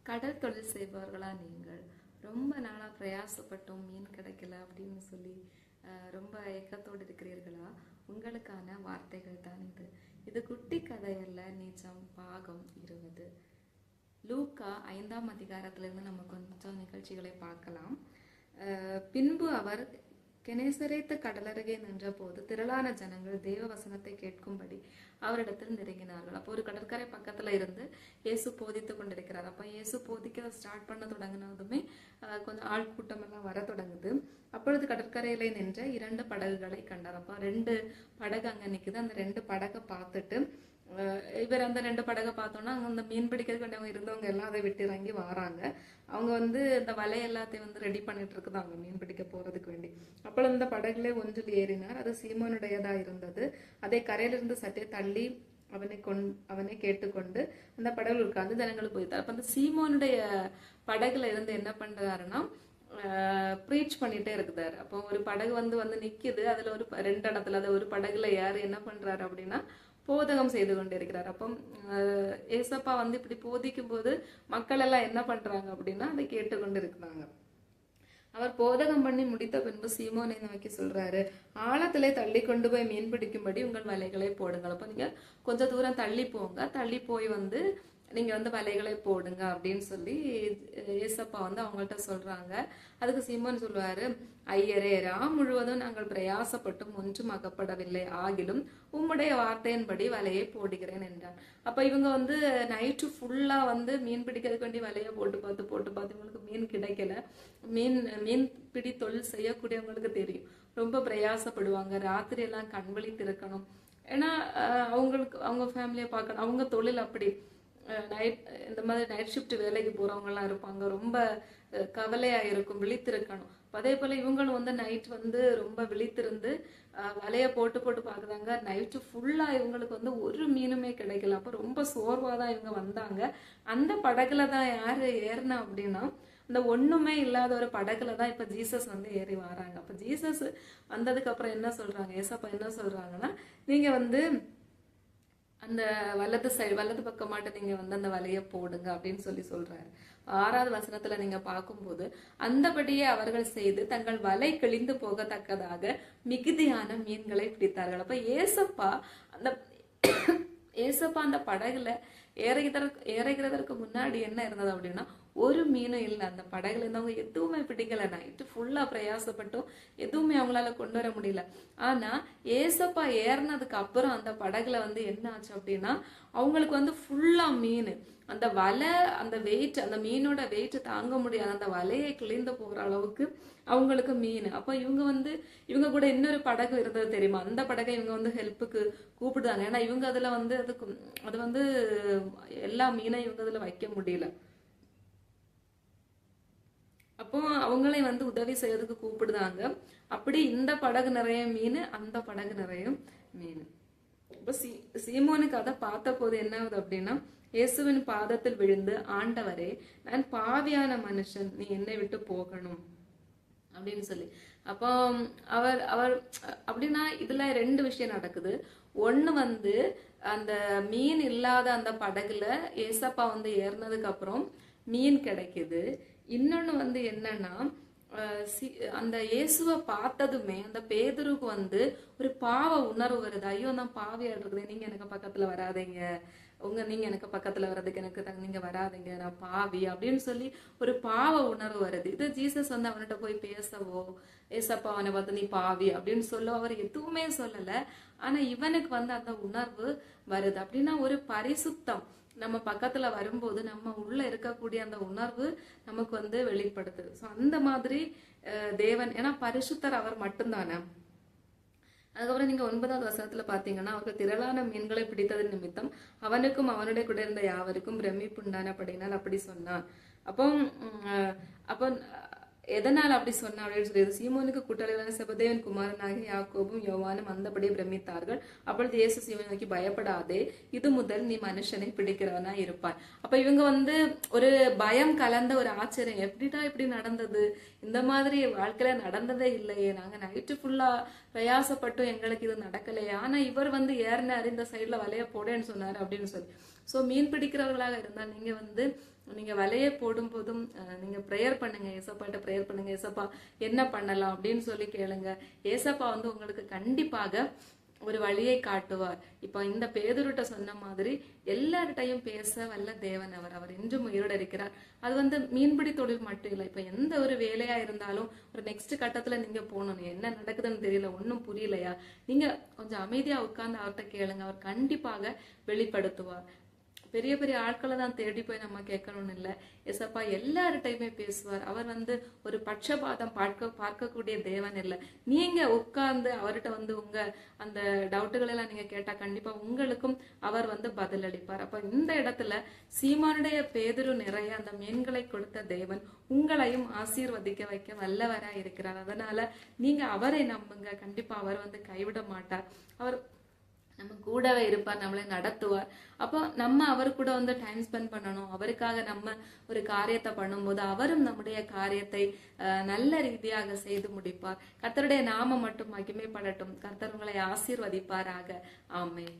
கடல் தொழில் செய்பவர்களா நீங்கள் ரொம்ப நாளாக பிரயாசப்பட்டோம் மீன் கிடைக்கல அப்படின்னு சொல்லி ரொம்ப ஏக்கத்தோடு இருக்கிறீர்களா? உங்களுக்கான வார்த்தைகள் தான் இது. இது குட்டி கதையல்ல, நிஜம். பாகம் 20. லூக்கா 5ஆம் அதிகாரத்திலிருந்து நம்ம கொஞ்சம் நிகழ்ச்சிகளை பார்க்கலாம். பின்பு அவர் கெனேசரேத்து கடலருகே நின்ற போது திரளான ஜனங்கள் தேவ வசனத்தை கேட்கும்படி அவரிடத்தில் நெருங்கினார்கள். அப்போ ஒரு கடற்கரை பக்கத்துல இருந்து இயேசு போதித்து கொண்டிருக்கிறார். அப்ப இயேசு போதிக்க ஸ்டார்ட் பண்ண தொடங்கினதுமே கொஞ்சம் ஆள் கூட்டம் எல்லாம் வர தொடங்குது. அப்பொழுது கடற்கரையில நின்ற 2 படகுகளை கண்டார். அப்ப 2 படகு அங்க நிக்குது. அந்த 2 படகை பார்த்துட்டு இவர் அந்த 2 படகை பார்த்தோன்னா அங்க அந்த மீன் பிடிக்கிறதுக்கு வேண்டியவங்க இருந்தவங்க எல்லாம் அதை விட்டு இறங்கி வராங்க. அவங்க இந்த வலை எல்லாத்தையும் ரெடி பண்ணிட்டு இருக்குதாங்க மீன் பிடிக்க போறதுக்கு வேண்டி. அப்பொழுது அந்த படகுல ஒன்றில் ஏறினார். அது சீமோனுடையதா இருந்தது. அதை கரையிலிருந்து சற்றே தள்ளி அவனை கேட்டுக்கொண்டு அந்த படகுல உட்கார்ந்து ஜனங்களுக்கு போய்த்தார். அப்ப அந்த சீமோனுடைய படகுல இருந்து என்ன பண்றாருன்னா ப்ரீச் பண்ணிட்டே இருக்குதாரு. அப்போ ஒரு படகு வந்து நிக்குது. அதுல ஒரு 2 இடத்துல அது ஒரு படகுல யாரு என்ன பண்றாரு அப்படின்னா போதகம் செய்து கொண்டிருக்கிறார். அப்போ ஏசப்பா இப்படி போதிக்கும் போது மக்கள் எல்லாம் என்ன பண்றாங்க அப்படின்னா அதை கேட்டுக்கொண்டு இருக்கிறாங்க. அவர் போதகம் பண்ணி முடித்த பின்பு சீமோனை நோக்கி சொல்றாரு, ஆழத்திலே தள்ளி கொண்டு போய் மீன் பிடிக்கும்படி உங்கள் வலைகளை போடுங்கள். அப்ப நீங்க கொஞ்ச தூரம் தள்ளி போங்க, தள்ளி போய் நீங்க வலைகளை போடுங்க அப்படின்னு சொல்லி ஏசப்பா அவங்கள்ட்ட சொல்றாங்க. அதுக்கு சீமோன் சொல்லுவாரு, ஐயரே, முழுவதும் நாங்கள் பிரயாசப்பட்டும் ஒன்றும் அகப்படவில்லை, ஆகிலும் உம்முடைய வார்த்தையின்படி வலையை போடுகிறேன் என்றார். அப்ப இவங்க நைட்டு ஃபுல்லா மீன் பிடிக்கிறதுக்கு வேண்டி வலையை போட்டு பார்த்து இவங்களுக்கு மீன் கிடைக்கல. மீன் பிடி தொழில் செய்யக்கூடியவங்களுக்கு தெரியும், ரொம்ப பிரயாசப்படுவாங்க. ராத்திரி எல்லாம் கண் விழித்து இருக்கணும். ஏன்னா அவங்க ஃபேமிலியை பார்க்கணும். அவங்க தொழில் அப்படி இந்த மாதிரி நைட் ஷிஃப்ட் வேலைக்கு போறவங்க எல்லாம் இருப்பாங்க. ரொம்ப கவலையா இருக்கும், விழித்திருக்கணும். அதே போல இவங்களும் நைட் ரொம்ப விழித்திருந்து வலைய போட்டு பாக்குறாங்க. நைட்டு ஃபுல்லா இவங்களுக்கு ஒரு மீனுமே கிடைக்கல. அப்ப ரொம்ப சோர்வாதான் இவங்க வந்தாங்க. அந்த படகுல தான் யாரு ஏறினா அப்படின்னா அந்த ஒண்ணுமே இல்லாத ஒரு படகுல தான் இப்ப ஜீசஸ் ஏறி வராங்க. அப்ப ஜீசஸ் வந்ததுக்கு அப்புறம் என்ன சொல்றாங்க, ஏசப்பா என்ன சொல்றாங்கன்னா, நீங்க அந்த வலது பக்கமாட்ட நீங்க அந்த வலைய போடுங்க அப்படின்னு சொல்றாரு. 6வது வசனத்துல நீங்க பார்க்கும்போது, அந்தபடியே அவர்கள் செய்து தங்கள் வலை கிழிந்து போகத்தக்கதாக மிகுதியான மீன்களை பிடித்தார்கள். அப்ப ஏசப்பா அந்த படகுல ஏறுகிறதற்கு முன்னாடி என்ன இருந்தது அப்படின்னா ஒரு மீனும் இல்லை. அந்த படகுல இருந்தவங்க எதுவுமே பிடிக்கல. நைட்டு ஃபுல்லா பிரயாசப்பட்டும் எதுவுமே அவங்களால கொண்டு வர முடியல. ஆனா ஏசப்பா ஏறினதுக்கு அப்புறம் அந்த படகுல என்ன ஆச்சு அப்படின்னா அவங்களுக்கு ஃபுல்லா மீன். அந்த வலை, அந்த வெயிட், அந்த மீனோட வெயிட் தாங்க முடியாது. அந்த வலையை கிழிந்து போகிற அளவுக்கு அவங்களுக்கு மீன். அப்ப இவங்க கூட இன்னொரு படகு இருந்தது தெரியுமா? அந்த படகை இவங்க ஹெல்ப்புக்கு கூப்பிடுதாங்க. ஏன்னா இவங்க அதுல அது எல்லா மீனையும் இவங்க அதுல வைக்க முடியல. அப்போ அவங்களே உதவி செய்யறதுக்கு கூப்பிடுதாங்க. அப்படி இந்த படகு நிறைய மீன், அந்த படகு நிறைய மீன். இப்ப சீமோனுக்கு அதை பார்த்த போது என்ன ஆகுது அப்படின்னா, இயேசுவின் பாதத்தில் விழுந்து, ஆண்டவரே, நான் பாவியான மனுஷன், நீ என்னை விட்டு போகணும் அப்படின்னு சொல்லி. அப்போ அவர் அப்படின்னா இதுல 2 விஷயம் நடக்குது. ஒண்ணு அந்த மீன் இல்லாத அந்த படகுல ஏசப்பா ஏறினதுக்கு அப்புறம் மீன் கிடைக்குது. இன்னொன்னு என்னன்னா அந்த இயேசுவை பார்த்ததுமே அந்த பேதுருக்கு ஒரு பாவ உணர்வு வருது. ஐயோ, நான் பாவியா இருக்குது, நீங்க எனக்கு பக்கத்துல வராதீங்க, நீங்க எனக்கு பக்கத்துல வர்றதுக்கு நீங்க வராதீங்க, நான் பாவி அப்படின்னு சொல்லி ஒரு பாவ உணர்வு வருது. இது ஜீசஸ் அவன்கிட்ட போய் பேசவோ, ஏசப்பா அவனை பார்த்து நீ பாவி அப்படின்னு சொல்ல அவர் எதுவுமே சொல்லல. ஆனா இவனுக்கு அந்த உணர்வு வருது. அப்படின்னா ஒரு பரிசுத்தம் நம்ம பக்கத்துல வரும்போது நம்ம உள்ள இருக்கக்கூடிய அந்த உணர்வு நமக்கு வெளிப்படுது. ஸோ அந்த மாதிரி தேவன், ஏன்னா பரிசுத்தர் அவர் மட்டும்தானே. அதுக்கப்புறம் நீங்க 9வது வசனத்துல பாத்தீங்கன்னா, அவர்கள் திரளான மீன்களை பிடித்தது நிமித்தம் அவனுக்கும் அவனுடைய கூட இருந்த யாவருக்கும் பிரமிப்பு உண்டானபடினால் அப்படி சொன்னான். அப்போ எதனால் அப்படி சொன்ன அப்படின்னு சொல்லி, சீமோனுக்கு கூட்டாளிகளான செபதேவின் குமாரனாகிய யாக்கோபும் யோவானும் அந்தபடியே பிரமித்தார்கள். அப்பொழுது இயேசு சீமோனை நோக்கி, பயப்படாதே, இது முதல் நீ மனுஷனை பிடிக்கிறவனா இருப்பாய். அப்ப இவங்க ஒரு பயம் கலந்த ஒரு ஆச்சரியம், எப்படிடா இப்படி நடந்தது, இந்த மாதிரி வாழ்க்கையில நடந்ததே இல்லையே, நாங்க நைட்டு ஃபுல்லா பிரயாசப்பட்டும் எங்களுக்கு இது நடக்கலையே, ஆனா இவர் ஏறினாரு, இந்த சைட்ல வலைய போடேன்னு சொன்னாரு அப்படின்னு சொல்லி. ஸோ மீன் பிடிக்கிறவர்களாக இருந்தால் நீங்க வந்து நீங்க வலையை போடும் போதும் நீங்க ப்ரேயர் பண்ணுங்க, ஏசப்பாட்ட ப்ரேயர் பண்ணுங்க, ஏசப்பா என்ன பண்ணலாம் அப்படின்னு சொல்லி கேளுங்க. ஏசப்பா வந்து உங்களுக்கு கண்டிப்பாக ஒரு வழியை காட்டுவார். இப்ப இந்த பேதுருட்ட சொன்ன மாதிரி எல்லார்ட்டையும் பேச வல்ல தேவன் அவர் இன்றும் உயிரோடு இருக்கிறார். அது வந்து மீன்பிடி தொழில் மட்டும் இல்லை, இப்ப எந்த ஒரு வேலையா இருந்தாலும் ஒரு நெக்ஸ்ட் கட்டத்துல நீங்க போகணும். என்ன நடக்குதுன்னு தெரியல, ஒன்னும் புரியலையா, நீங்க கொஞ்சம் அமைதியா உட்கார்ந்து அவர்கிட்ட கேளுங்க, அவர் கண்டிப்பாக வெளிப்படுத்துவார். பெரிய பெரிய ஆட்களை தான் தேடி போய் நம்ம கேட்கணும்னு இல்லை, எசப்பா எல்லார்டையுமே பேசுவார். அவர் வந்து ஒரு பட்சபாதம் பார்க்கக்கூடிய தேவன் இல்லை. நீங்க உட்கார்ந்து அவர்கிட்ட வந்து உங்க அந்த டவுட்டுகள் எல்லாம் நீங்க கேட்டா கண்டிப்பா உங்களுக்கும் அவர் வந்து பதில் அளிப்பார். அப்ப இந்த இடத்துல சீமானுடைய பேதுரு நிறைய அந்த மீன்களை கொடுத்த தேவன் உங்களையும் ஆசீர்வதிக்க வைக்க வல்லவரா இருக்கிறார். அதனால நீங்க அவரை நம்புங்க, கண்டிப்பா அவர் வந்து கைவிட மாட்டார். அவர் நம்ம கூடவே இருப்பார், நம்மளை நடத்துவார். அப்போ நம்ம அவர் கூட வந்து டைம் ஸ்பெண்ட் பண்ணணும். அவருக்காக நம்ம ஒரு காரியத்தை பண்ணும்போது அவரும் நம்முடைய காரியத்தை நல்ல ரீதியாக செய்து முடிப்பார். கர்த்தருடைய நாமம் மட்டும் மகிமைப்படட்டும். கர்த்தர் உங்களை ஆசீர்வதிப்பாராக. ஆமென்.